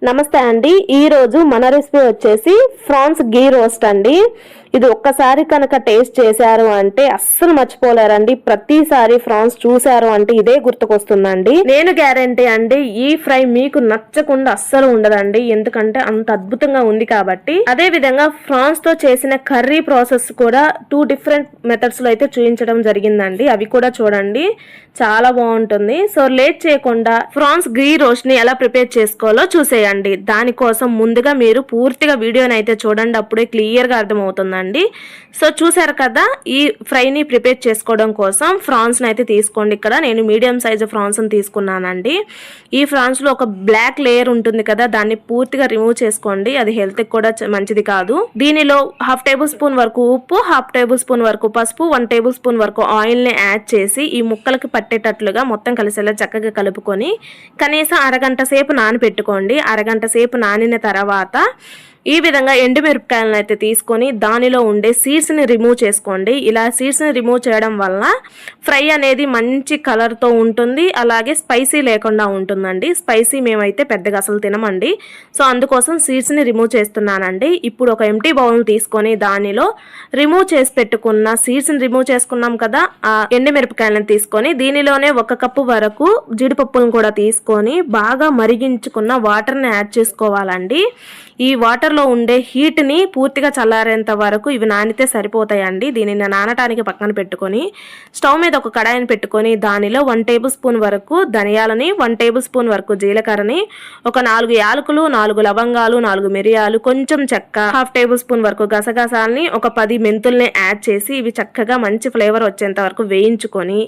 నమస్తే అండి. ఈ రోజు మన రెసిపీ వచ్చేసి ఫ్రాన్స్ గీ రోస్ట్ అండి. ఇది ఒక్కసారి కనుక టేస్ట్ చేశారు అంటే అస్సలు మర్చిపోలేరండి. ప్రతిసారి ఫ్రాన్స్ చూశారు అంటే ఇదే గుర్తుకొస్తుందండి. నేను గ్యారంటీ అండి, ఈ ఫ్రై మీకు నచ్చకుండా అస్సలు ఉండదండి. ఎందుకంటే అంత అద్భుతంగా ఉంది కాబట్టి. అదే విధంగా ఫ్రాన్స్ తో చేసిన కర్రీ ప్రాసెస్ కూడా 2 డిఫరెంట్ మెథడ్స్ లో అయితే చూపించడం జరిగిందండి. అవి కూడా చూడండి, చాలా బాగుంటుంది. సో లేట్ చేయకుండా ఫ్రాన్స్ గీ రోస్ట్ ని ఎలా ప్రిపేర్ చేసుకోవాలో చూసేయండి. దానికోసం ముందుగా మీరు పూర్తిగా వీడియోని అయితే చూడండి, అప్పుడే క్లియర్ గా అర్థమవుతుందండి. సో చూసారు కదా, ఈ ఫ్రైని ప్రిపేర్ చేసుకోవడం కోసం ఫ్రాన్స్ అయితే తీసుకోండి. ఇక్కడ నేను మీడియం సైజు ఫ్రాన్స్ తీసుకున్నానండి. ఈ ఫ్రాన్స్ లో ఒక బ్లాక్ లేయర్ ఉంటుంది కదా, దాన్ని పూర్తిగా రిమూవ్ చేసుకోండి. అది హెల్త్ కి కూడా మంచిది కాదు. దీనిలో 1/2 టేబుల్ స్పూన్ వరకు ఉప్పు, 1/2 టేబుల్ స్పూన్ వరకు పసుపు, 1 టేబుల్ స్పూన్ వరకు ఆయిల్ ని యాడ్ చేసి ఈ ముక్కలకి పట్టేటట్లుగా మొత్తం కలిసేలా చక్కగా కలుపుకొని కనీసం అరగంట సేపు నానబెట్టుకోండి. అరగంట సేపు నానిన తర్వాత ఈ విధంగా ఎండుమిరపకాయలను అయితే తీసుకొని దానిలో ఉండే సీడ్స్ ని రిమూవ్ చేసుకోండి. ఇలా సీడ్స్ ని రిమూవ్ చేయడం వల్ల ఫ్రై అనేది మంచి కలర్ తో ఉంటుంది, అలాగే స్పైసీ లేకుండా ఉంటుందండి. స్పైసీ మేమైతే పెద్దగా అసలు తినమండి. సో అందుకోసం సీడ్స్ ని రిమూవ్ చేస్తున్నానండి. ఇప్పుడు ఒక ఎంటీ బౌల్ తీసుకొని దానిలో రిమూవ్ చేసి పెట్టుకున్న సీడ్స్ ని రిమూవ్ చేసుకున్నాం కదా, ఆ ఎండుమిరపకాయలను తీసుకొని దీనిలోనే 1 కప్పు వరకు జీడిపప్పులను కూడా తీసుకొని బాగా మరిగించుకున్న వాటర్ ని యాడ్ చేసుకోవాలండి. ఈ వాటర్ లో ఉండే హీట్ ని పూర్తిగా చల్లారేంత వరకు ఇవి నానితే సరిపోతాయండి. దీనిని నానటానికి పక్కన పెట్టుకొని స్టవ్ మీద ఒక కడాయిని పెట్టుకొని దానిలో 1 టేబుల్ స్పూన్ వరకు ధనియాలని, 1 టేబుల్ స్పూన్ వరకు జీలకర్రని, ఒక 4 యాలకులు, 4 లవంగాలు, 4 మిరియాలు, కొంచెం చెక్క, 1/2 టేబుల్ స్పూన్ వరకు గసగసాలని, ఒక 10 మెంతుల్ని యాడ్ చేసి ఇవి చక్కగా మంచి ఫ్లేవర్ వచ్చేంత వరకు వేయించుకొని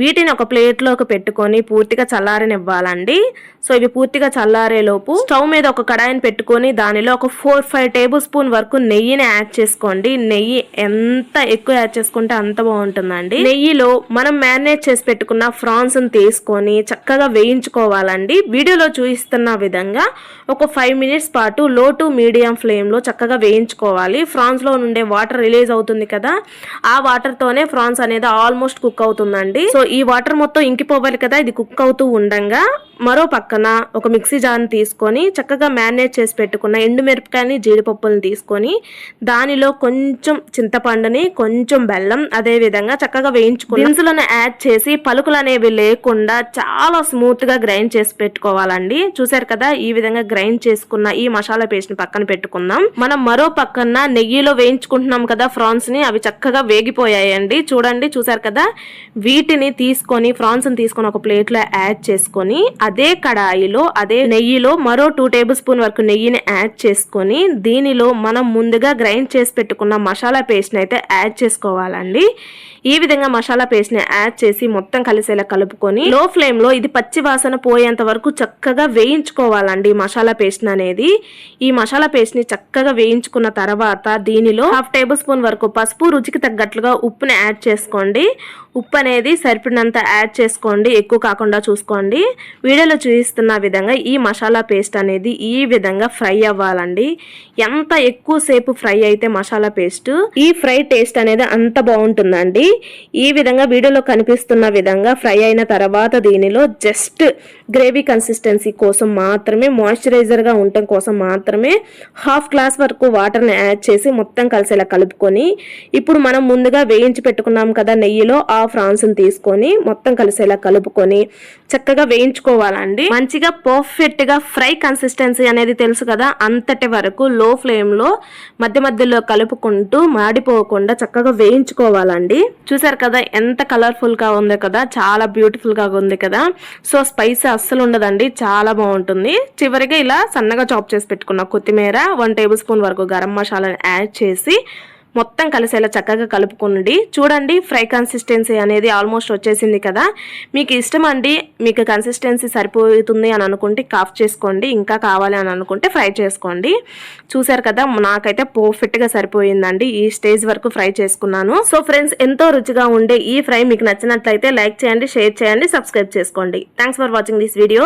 వీటిని ఒక ప్లేట్ లోకి పెట్టుకొని పూర్తిగా చల్లారనివ్వాలండి. సో ఇవి పూర్తిగా చల్లారే లోపు స్టవ్ మీద ఒక కడాయిని పెట్టుకొని దానిలో ఒక 4-5 టేబుల్ స్పూన్ వరకు నెయ్యిని యాడ్ చేసుకోండి. నెయ్యి ఎంత ఎక్కువ యాడ్ చేసుకుంటే అంత బాగుంటుందండి. నెయ్యిలో మనం మ్యారినేట్ చేసి పెట్టుకున్న ఫ్రాన్స్ తీసుకొని చక్కగా వేయించుకోవాలండి. వీడియోలో చూపిస్తున్న విధంగా ఒక 5 మినిట్స్ పాటు లో టు మీడియం ఫ్లేమ్ లో చక్కగా వేయించుకోవాలి. ఫ్రాన్స్ లో నుండే వాటర్ రిలీజ్ అవుతుంది కదా, ఆ వాటర్ తోనే ఫ్రాన్స్ అనేది ఆల్మోస్ట్ కుక్ అవుతుందండి. సో ఈ వాటర్ మొత్తం ఇంకిపోవాలి కదా, ఇది కుక్ అవుతూ ఉండంగా మరో పక్కన ఒక మిక్సీ జార్ని తీసుకొని చక్కగా మ్యారినేట్ చేసి పెట్టుకున్న ఎండుమిరపకాయని, జీడిపప్పులను తీసుకొని దానిలో కొంచెం చింతపండుని, కొంచెం బెల్లం, అదే విధంగా చక్కగా వేయించుకుని దినుసులను యాడ్ చేసి పలుకులు అనేవి లేకుండా చాలా స్మూత్ గా గ్రైండ్ చేసి పెట్టుకోవాలండి. చూసారు కదా, ఈ విధంగా గ్రైండ్ చేసుకున్న ఈ మసాలా పేస్ట్ ని పక్కన పెట్టుకుందాం. మనం మరో పక్కన నెయ్యిలో వేయించుకుంటున్నాం కదా ఫ్రాన్స్ ని, అవి చక్కగా వేగిపోయాయండి. చూడండి, చూసారు కదా, వీటిని తీసుకొని ఫ్రాన్స్ ని తీసుకొని ఒక ప్లేట్ లో యాడ్ చేసుకొని అదే కడాయిలో అదే నెయ్యిలో మరో 2 టేబుల్ స్పూన్ వరకు నెయ్యిని యాడ్ చేసుకొని దీనిలో మనం ముందుగా గ్రైండ్ చేసి పెట్టుకున్న మసాలా పేస్ట్ ని అయితే యాడ్ చేసుకోవాలండి. ఈ విధంగా మసాలా పేస్ట్ ని యాడ్ చేసి మొత్తం కలిసేలా కలుపుకొని లో ఫ్లేమ్ లో ఇది పచ్చి వాసన పోయేంత వరకు చక్కగా వేయించుకోవాలండి మసాలా పేస్ట్ అనేది. ఈ మసాలా పేస్ట్ ని చక్కగా వేయించుకున్న తర్వాత దీనిలో 1/2 టేబుల్ స్పూన్ వరకు పసుపు, రుచికి తగ్గట్లుగా ఉప్పుని యాడ్ చేసుకోండి. ఉప్పు అనేది సరిపడినంత యాడ్ చేసుకోండి, ఎక్కువ కాకుండా చూసుకోండి. వీడియోలో చూపిస్తున్న విధంగా ఈ మసాలా పేస్ట్ అనేది ఈ విధంగా ఫ్రై అవ్వాలండి. ఎంత ఎక్కువ సేపు ఫ్రై అయితే మసాలా పేస్ట్, ఈ ఫ్రై టేస్ట్ అనేది అంత బాగుంటుందండి. ఈ విధంగా వీడియోలో కనిపిస్తున్న విధంగా ఫ్రై అయిన తర్వాత దీనిలో జస్ట్ గ్రేవీ కన్సిస్టెన్సీ కోసం మాత్రమే, మాయిశ్చరైజర్ గా ఉండటం కోసం మాత్రమే 1/2 గ్లాస్ వరకు వాటర్ ని యాడ్ చేసి మొత్తం కలిసేలా కలుపుకొని ఇప్పుడు మనం ముందుగా వేయించి పెట్టుకున్నాం కదా నెయ్యిలో, ఆ ఫ్రాన్స్ ని తీసుకొని మొత్తం కలిసేలా కలుపుకొని చక్కగా వేయించుకోవాలండి. మంచిగా పర్ఫెక్ట్ గా ఫ్రై కన్సిస్టెన్సీ అనేది తెలుసు కదా, అంతటి వరకు లో ఫ్లేమ్ లో మధ్య మధ్యలో కలుపుకుంటూ మాడిపోకుండా చక్కగా వేయించుకోవాలండి. చూసారు కదా, ఎంత కలర్ఫుల్ గా ఉంది కదా, చాలా బ్యూటిఫుల్ గా ఉంది కదా. సో స్పైసీ అస్సలు ఉండదండి, చాలా బాగుంటుంది. చివరిగా ఇలా సన్నగా చాప్ చేసి పెట్టుకున్న కొత్తిమీర, 1 టేబుల్ స్పూన్ వరకు గరం మసాలాని యాడ్ చేసి మొత్తం కలిసేలా చక్కగా కలుపుకోండి. చూడండి, ఫ్రై కన్సిస్టెన్సీ అనేది ఆల్మోస్ట్ వచ్చేసింది కదా. మీకు ఇష్టం అండి, మీకు కన్సిస్టెన్సీ సరిపోతుంది అని అనుకుంటే కాఫ్ చేసుకోండి, ఇంకా కావాలి అని అనుకుంటే ఫ్రై చేసుకోండి. చూసారు కదా, నాకైతే పర్ఫెక్ట్ గా సరిపోయిందండి. ఈ స్టేజ్ వరకు ఫ్రై చేసుకున్నాను. సో ఫ్రెండ్స్, ఎంతో రుచిగా ఉండే ఈ ఫ్రై మీకు నచ్చినట్లయితే లైక్ చేయండి, షేర్ చేయండి, సబ్స్క్రైబ్ చేసుకోండి. Thanks for watching this video.